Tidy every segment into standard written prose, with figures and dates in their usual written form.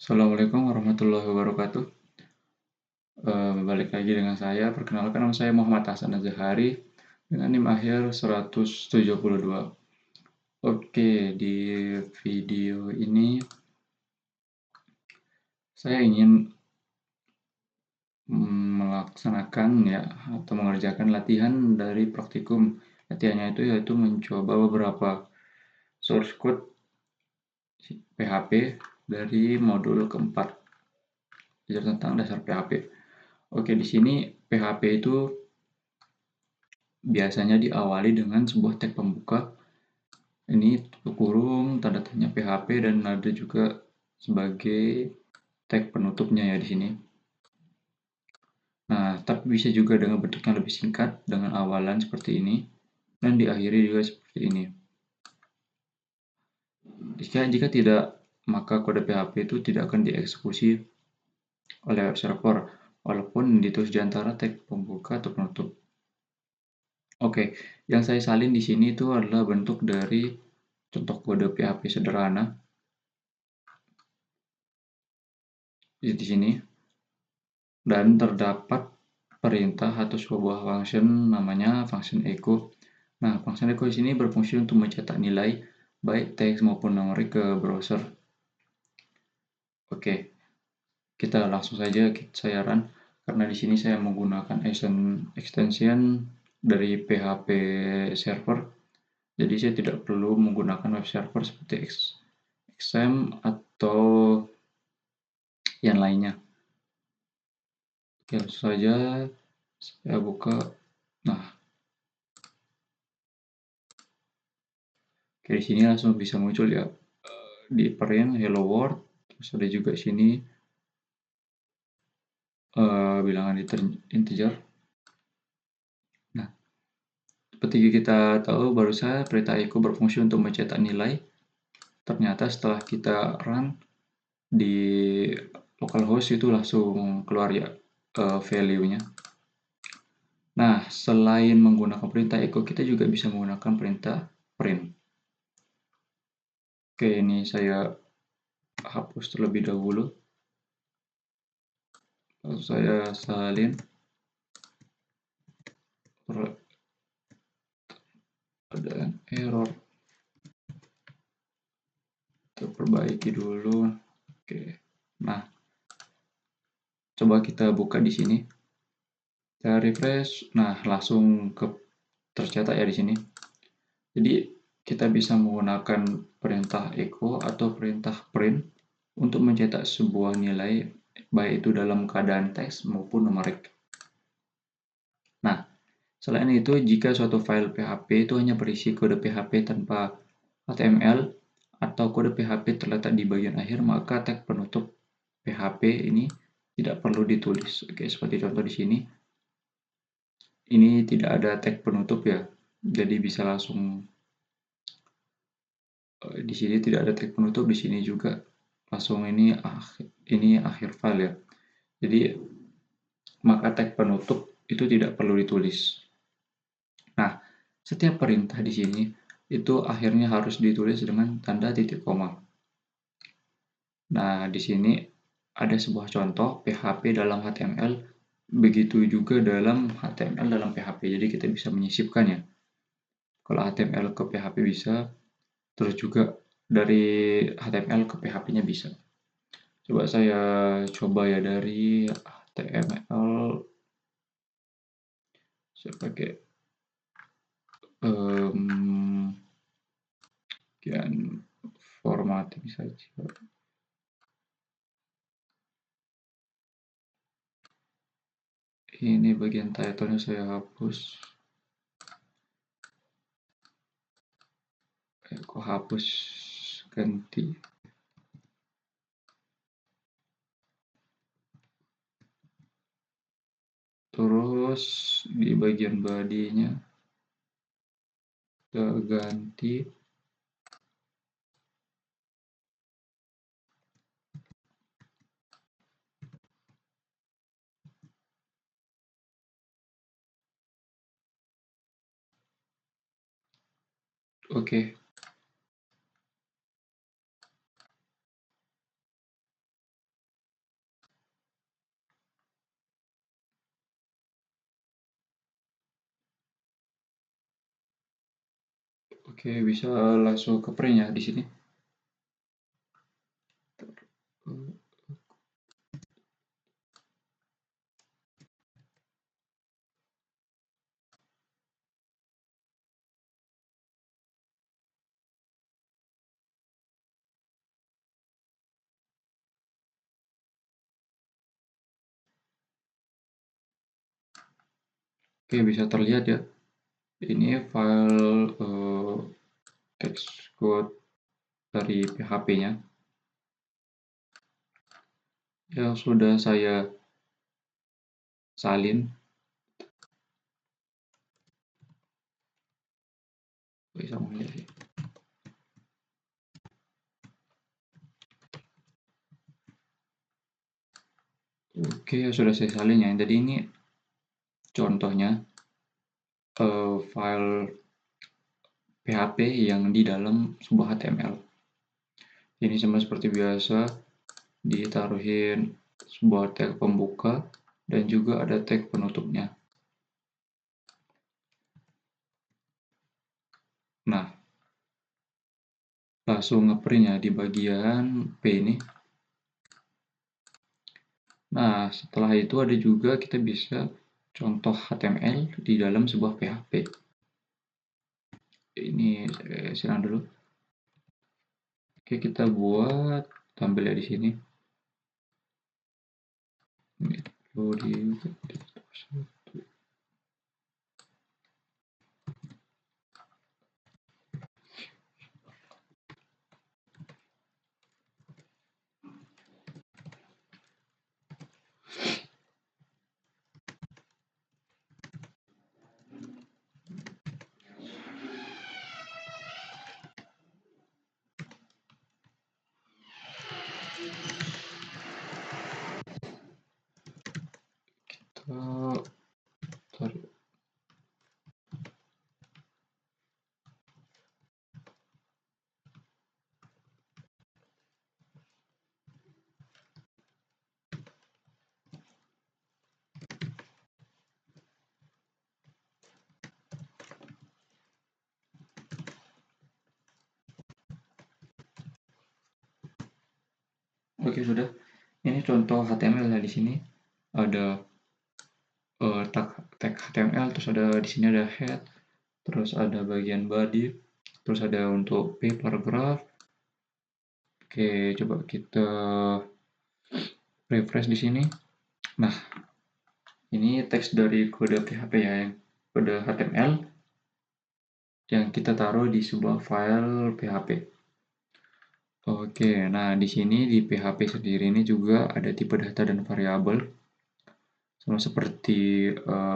Assalamualaikum warahmatullahi wabarakatuh. Balik lagi dengan saya. Perkenalkan nama saya Muhammad Hasan Azhari dengan NIM akhir 172. Oke, di video ini saya ingin melaksanakan ya atau mengerjakan latihan dari praktikum. Latihannya itu yaitu mencoba beberapa source code PHP dari modul keempat, belajar tentang dasar PHP. Oke, di sini PHP itu biasanya diawali dengan sebuah tag pembuka. Ini tutup kurung, tanda tanya PHP, dan ada juga sebagai tag penutupnya ya di sini. Nah, tapi bisa juga dengan bentuk yang lebih singkat, dengan awalan seperti ini, dan diakhiri juga seperti ini. Jika tidak, maka kode PHP itu tidak akan dieksekusi oleh web server, walaupun ditulis di antara tag pembuka atau penutup. Oke, yang saya salin di sini itu adalah bentuk dari contoh kode PHP sederhana di sini, dan terdapat perintah atau sebuah function namanya function echo. Nah, function echo di sini berfungsi untuk mencetak nilai baik teks maupun numerik ke browser. Oke, kita langsung saja saya run karena di sini saya menggunakan extension dari PHP server. Jadi saya tidak perlu menggunakan web server seperti XAMPP atau yang lainnya. Oke, langsung saja saya buka. Nah, oke, di sini langsung bisa muncul ya di print hello world. Terus ada juga sini bilangan integer. Nah, seperti kita tahu barusan perintah echo berfungsi untuk mencetak nilai. Ternyata setelah kita run di localhost itu langsung keluar ya value-nya. Nah, selain menggunakan perintah echo, kita juga bisa menggunakan perintah print. Oke, ini saya hapus terlebih dahulu. Lalu saya salin. Ada error. Kita perbaiki dulu. Oke. Nah, coba kita buka di sini. Kita refresh. Nah, langsung tercetak ya di sini. Jadi kita bisa menggunakan perintah echo atau perintah print untuk mencetak sebuah nilai baik itu dalam keadaan teks maupun numerik. Nah, selain itu jika suatu file PHP itu hanya berisi kode PHP tanpa HTML atau kode PHP terletak di bagian akhir, maka tag penutup PHP ini tidak perlu ditulis. Oke, seperti contoh di sini. Ini tidak ada tag penutup ya. Jadi bisa langsung di sini tidak ada tag penutup, di sini juga langsung ini akhir file ya. Jadi maka tag penutup itu tidak perlu ditulis. Nah, setiap perintah di sini itu akhirnya harus ditulis dengan tanda titik koma. Nah, di sini ada sebuah contoh PHP dalam HTML, begitu juga dalam HTML dalam PHP. Jadi kita bisa menyisipkannya. Kalau HTML ke PHP bisa, terus juga dari HTML ke PHP-nya bisa. Coba saya coba ya dari HTML. Saya pakai bagian formatting saja. Ini bagian title-nya saya hapus. Kok hapus, ganti. Terus di bagian body-nya kita ganti. Oke. Oke, bisa langsung ke print ya di sini. Oke, bisa terlihat ya. Ini file text code dari PHP-nya yang sudah saya salin. Bisa melihat sih. Oke, sudah saya salin ya. Jadi ini contohnya file PHP yang di dalam sebuah HTML. Ini sama seperti biasa, ditaruhin sebuah tag pembuka dan juga ada tag penutupnya. Nah, langsung ngeprint ya di bagian P ini. Nah, setelah itu ada juga kita bisa contoh HTML di dalam sebuah PHP. Ini saya silang dulu. Oke, kita buat tampil ya di sini. Ini perlu di tarik. Oke, sudah. Ini contoh HTML ya di sini. Ada tag HTML, terus ada di sini ada head, terus ada bagian body, terus ada untuk p paragraph. Oke, coba kita refresh di sini. Nah, ini teks dari kode PHP ya, yang kode HTML yang kita taruh di sebuah file PHP. Oke, nah di sini di PHP sendiri ini juga ada tipe data dan variabel, sama seperti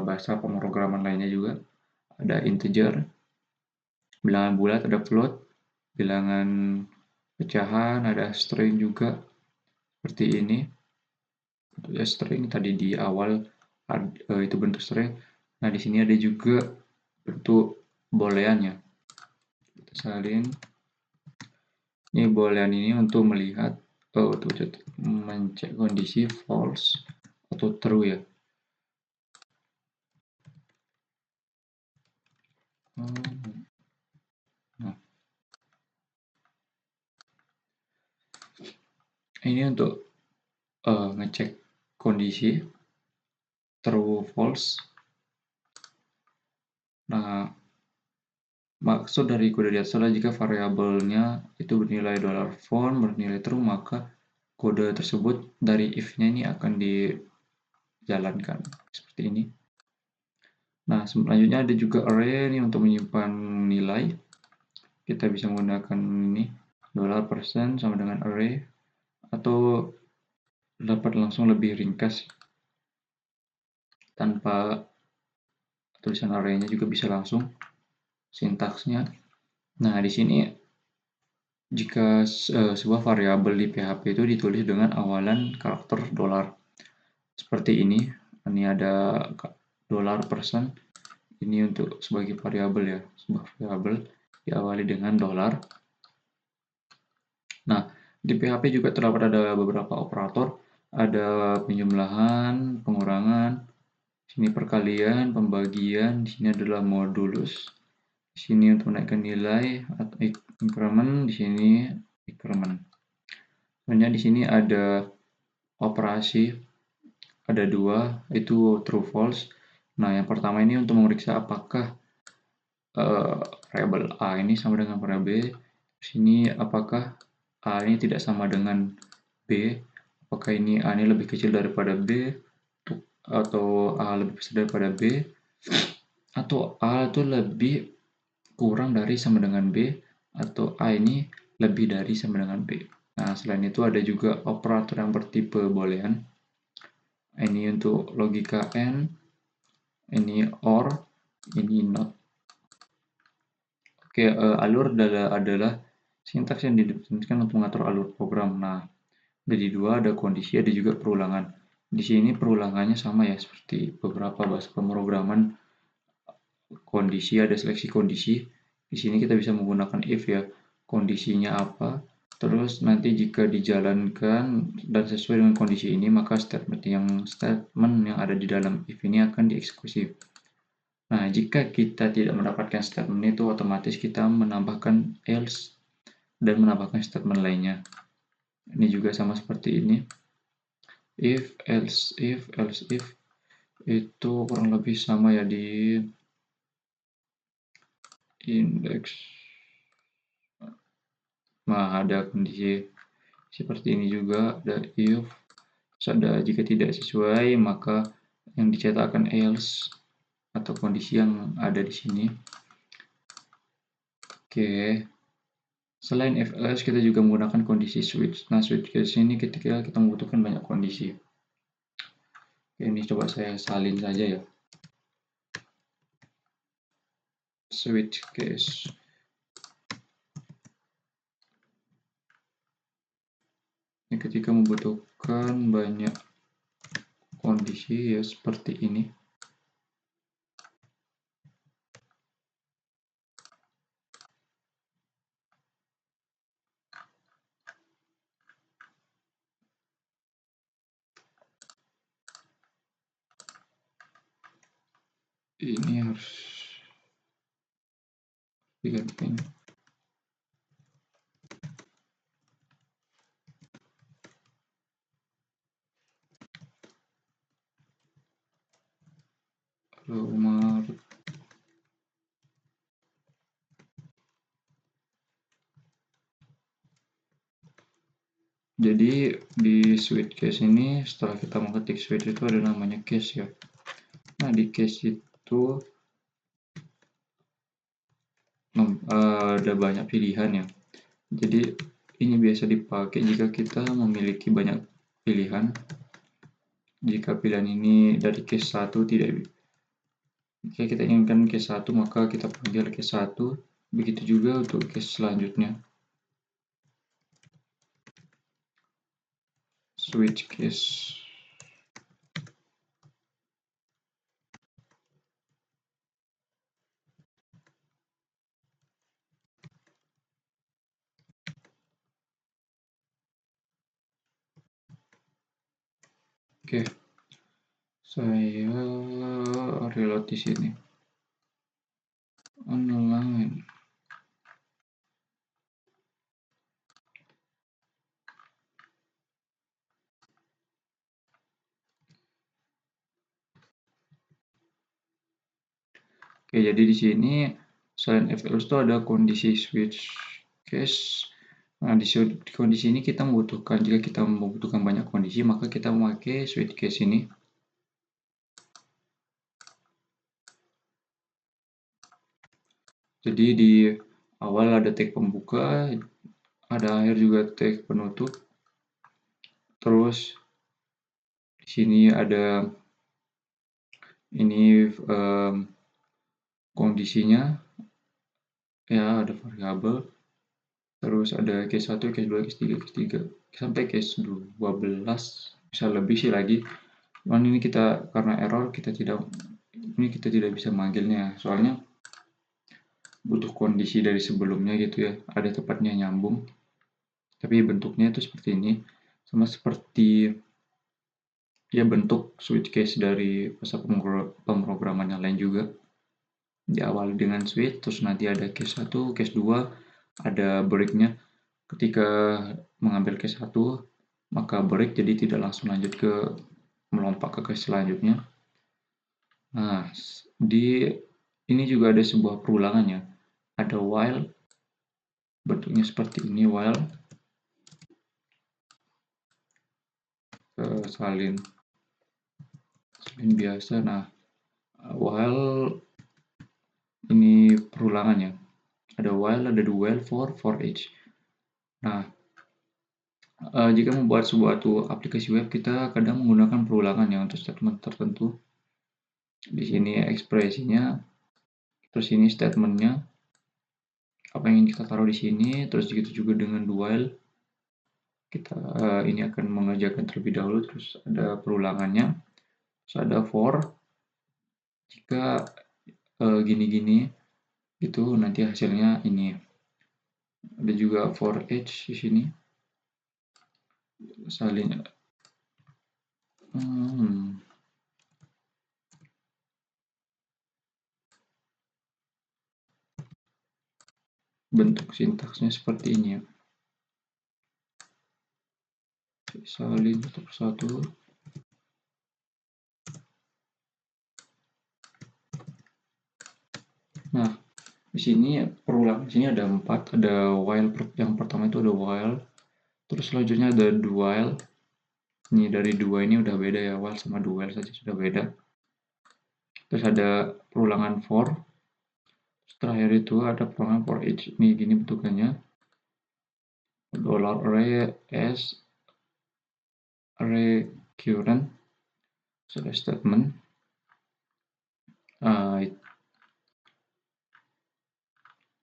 bahasa pemrograman lainnya juga. Ada integer, bilangan bulat, ada float, bilangan pecahan, ada string juga seperti ini. Ya, string tadi di awal itu bentuk string. Nah di sini ada juga bentuk booleannya. Kita salin. Ini boolean ini untuk melihat untuk mencek kondisi false atau true ya. Nah, ini untuk ngecek kondisi true false. Nah, maksud dari kode di atas adalah jika variabelnya itu bernilai $font bernilai true, maka kode tersebut dari if-nya ini akan dijalankan seperti ini. Nah, selanjutnya ada juga array ini untuk menyimpan nilai. Kita bisa menggunakan ini $% sama dengan array, atau dapat langsung lebih ringkas tanpa tulisan array-nya juga bisa langsung sintaksnya. Nah, di sini jika sebuah variabel di PHP itu ditulis dengan awalan karakter $, seperti ini ada $%, ini untuk sebagai variabel ya, sebuah variabel diawali dengan $. Nah, di PHP juga terdapat ada beberapa operator, ada penjumlahan, pengurangan, sini perkalian, pembagian, di sini adalah modulus, Di sini untuk menaikkan nilai atau increment, di sini increment. Sebenarnya di sini ada operasi, ada dua, itu true false. Nah, yang pertama ini untuk memeriksa apakah variabel A ini sama dengan variabel B. Di sini apakah A ini tidak sama dengan B, apakah ini A ini lebih kecil daripada B, atau A lebih besar daripada B, atau A itu lebih kurang dari sama dengan B, atau A ini lebih dari sama dengan B. Nah, selain itu ada juga operator yang bertipe boolean. Ini untuk logika AND, ini OR, ini NOT. Oke, alur adalah sintaks yang didefinisikan untuk mengatur alur program. Nah, dari dua ada kondisi, ada juga perulangan. Di sini perulangannya sama ya, seperti beberapa bahasa pemrograman. Kondisi, ada seleksi kondisi. Di sini kita bisa menggunakan if ya. Kondisinya apa? Terus nanti jika dijalankan dan sesuai dengan kondisi ini, maka statement yang ada di dalam if ini akan dieksekusi. Nah, jika kita tidak mendapatkan statement itu, otomatis kita menambahkan else dan menambahkan statement lainnya. Ini juga sama seperti ini. If, else if, itu kurang lebih sama ya di indeks. Nah, ada kondisi seperti ini juga, ada if, ada jika tidak sesuai, maka yang dicetakkan else atau kondisi yang ada di sini. Oke. Selain if else, kita juga menggunakan kondisi switch. Nah, switch case ini ketika kita membutuhkan banyak kondisi. Oke, ini coba saya salin saja ya. Switch case. Ini ketika membutuhkan banyak kondisi ya seperti ini. Ini harus diganti. Nomor. Jadi di switch case ini setelah kita mengetik switch itu ada namanya case ya. Nah, di case itu ada banyak pilihan ya. Jadi ini biasa dipakai jika kita memiliki banyak pilihan. Jika pilihan ini dari case 1 tidak, jika kita inginkan case 1 maka kita panggil case 1. Begitu juga untuk case selanjutnya. Switch case. Oke, saya reload di sini. Online. Oke, jadi di sini selain if else itu ada kondisi switch case. Nah, di kondisi ini kita membutuhkan, jika kita membutuhkan banyak kondisi, maka kita memakai switch case ini. Jadi di awal ada tag pembuka, ada akhir juga tag penutup. Terus di sini ada ini kondisinya, ya ada variabel. Terus ada case 1, case 2, case 3, case 3 sampai case 12, bisa lebih sih lagi. Cuman ini kita karena error kita tidak bisa manggilnya, soalnya butuh kondisi dari sebelumnya gitu ya, ada tepatnya nyambung. Tapi bentuknya itu seperti ini, sama seperti ya bentuk switch case dari bahasa pemrograman yang lain juga. diawali dengan switch, terus nanti ada case 1, case 2, ada break-nya. Ketika mengambil case 1, maka break, jadi tidak langsung lanjut ke melompat ke case selanjutnya. Nah, di ini juga ada sebuah perulangan ya. Ada while, bentuknya seperti ini, while salin biasa. Nah, while ini perulangannya. Ada while, ada do while, for each. Nah, jika membuat suatu aplikasi web, kita kadang menggunakan perulangan ya untuk statement tertentu. Di sini ekspresinya, terus ini statementnya, apa yang ingin kita taruh di sini, terus begitu juga dengan do while. Kita ini akan mengerjakan terlebih dahulu, terus ada perulangannya, terus ada for, jika gini-gini, itu nanti hasilnya ini. Ada juga for each di sini, salin. Bentuk sintaksnya seperti ini ya. Salin satu persatu. Nah, di sini perulangan sini ada 4, ada while, yang pertama itu ada while, terus selanjutnya ada do while. Ini dari dua ini udah beda ya, while sama do while saja sudah beda. Terus ada perulangan for, terakhir itu ada perulangan for each. Ini gini bentukannya, $array as array current, sudah statement.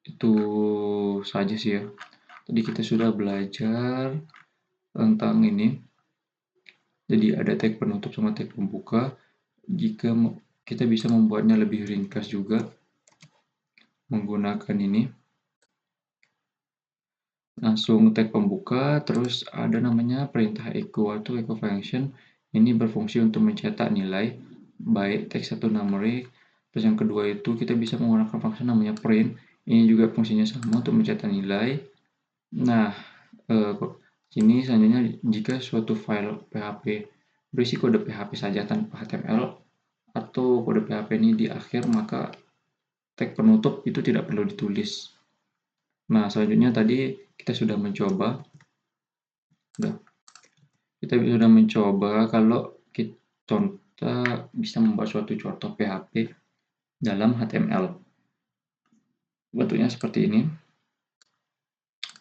Itu saja sih ya. Tadi kita sudah belajar tentang ini. Jadi ada tag penutup sama tag pembuka. Jika kita bisa membuatnya lebih ringkas juga menggunakan ini. Langsung tag pembuka, terus ada namanya perintah echo atau echo function. Ini berfungsi untuk mencetak nilai baik teks atau numeric. Terus yang kedua itu kita bisa menggunakan function namanya print. Ini juga fungsinya sama untuk mencetak nilai. Nah, ini selanjutnya jika suatu file PHP berisi kode PHP saja tanpa HTML atau kode PHP ini di akhir, maka tag penutup itu tidak perlu ditulis. Nah, selanjutnya tadi kita sudah mencoba. Kita sudah mencoba kalau kita bisa membuat suatu contoh PHP dalam HTML. Bentuknya seperti ini.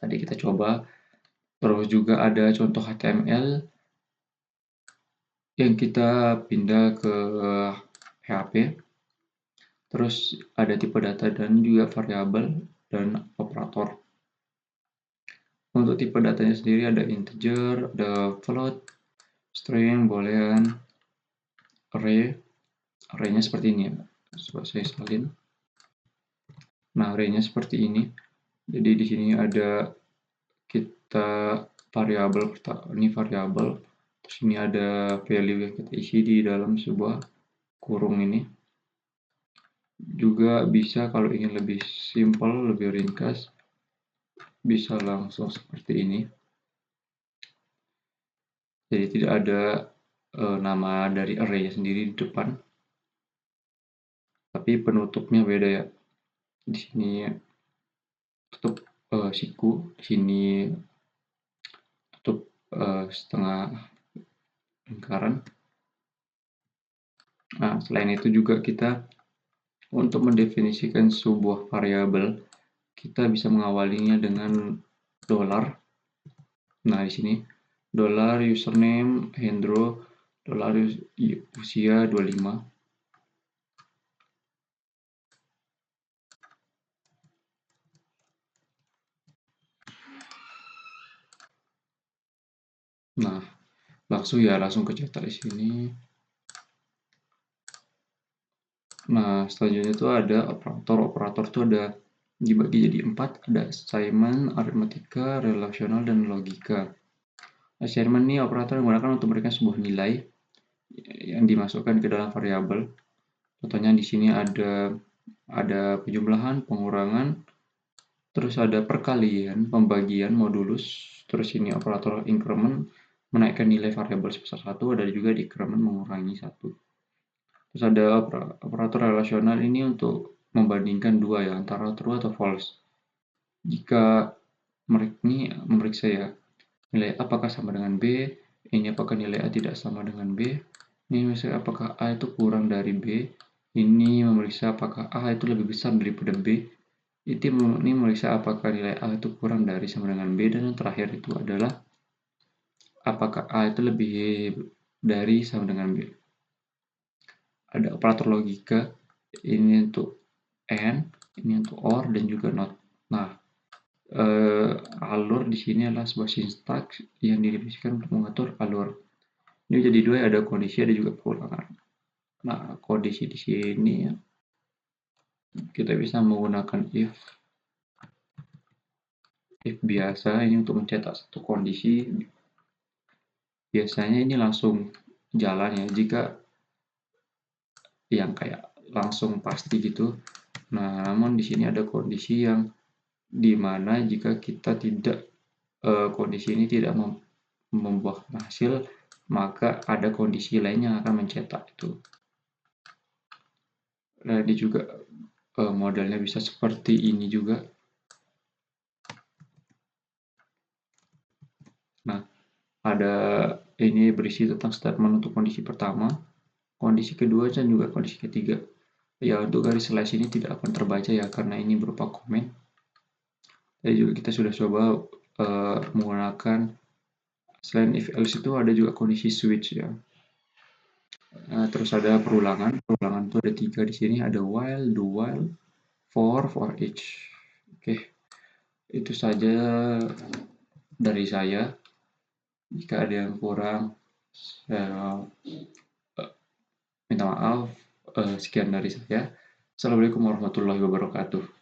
Tadi kita coba. Terus juga ada contoh HTML yang kita pindah ke PHP. Terus ada tipe data dan juga variabel dan operator. Untuk tipe datanya sendiri ada integer, ada float, string, boolean, array. Array-nya seperti ini ya. Coba saya salin. Nah, array-nya seperti ini. Jadi di sini ada kita variabel, ini variabel. Terus ini ada value yang kita isi di dalam sebuah kurung ini. Juga bisa kalau ingin lebih simple, lebih ringkas, bisa langsung seperti ini. Jadi tidak ada nama dari array sendiri di depan, tapi penutupnya beda ya. Di sini tutup siku, di sini tutup setengah lingkaran. Nah, selain itu juga kita untuk mendefinisikan sebuah variabel, kita bisa mengawalinya dengan $. Nah, di sini $username Hendro, $usia 25. Nah, langsung kecetak di sini. Nah, selanjutnya itu ada operator. Operator itu ada dibagi jadi 4, ada assignment, aritmatika, relasional, dan logika. Assignment ini operator yang digunakan untuk memberikan sebuah nilai yang dimasukkan ke dalam variabel. Contohnya di sini ada ada penjumlahan, pengurangan, terus ada perkalian, pembagian, modulus, terus ini operator increment menaikkan nilai variabel sebesar 1, ada juga decrement mengurangi 1. Terus ada operator relasional ini untuk membandingkan dua ya, antara true atau false. Jika ini memeriksa ya, nilai A apakah sama dengan B, ini apakah nilai A tidak sama dengan B, ini misalnya apakah A itu kurang dari B, ini memeriksa apakah A itu lebih besar daripada B, ini memeriksa apakah nilai A itu kurang dari sama dengan B, dan yang terakhir itu adalah apakah A itu lebih dari sama dengan B. Ada operator logika, ini untuk AND, ini untuk OR, dan juga NOT. Nah, alur di sini adalah sebuah sintaks yang didefinisikan untuk mengatur alur. Ini jadi dua, ada kondisi, ada juga pengulangan. Nah, kondisi di sini kita bisa menggunakan if biasa ini untuk mencetak satu kondisi. Biasanya ini langsung jalan ya, jika yang kayak langsung pasti gitu. Nah, namun di sini ada kondisi yang dimana jika kita tidak kondisi ini tidak membuahkan hasil, maka ada kondisi lain yang akan mencetak itu. Nah, ini juga modelnya bisa seperti ini juga. Nah, ada ini berisi tentang statement untuk kondisi pertama, kondisi kedua, dan juga kondisi ketiga. Ya, untuk garis slash ini tidak akan terbaca ya, karena ini berupa komen. Jadi juga kita sudah coba menggunakan selain if else itu ada juga kondisi switch ya. Terus ada perulangan itu ada 3 di sini, ada while, do while, for each. Oke, itu saja dari saya. Jika ada yang kurang, saya minta maaf. Sekian dari saya. Assalamualaikum warahmatullahi wabarakatuh.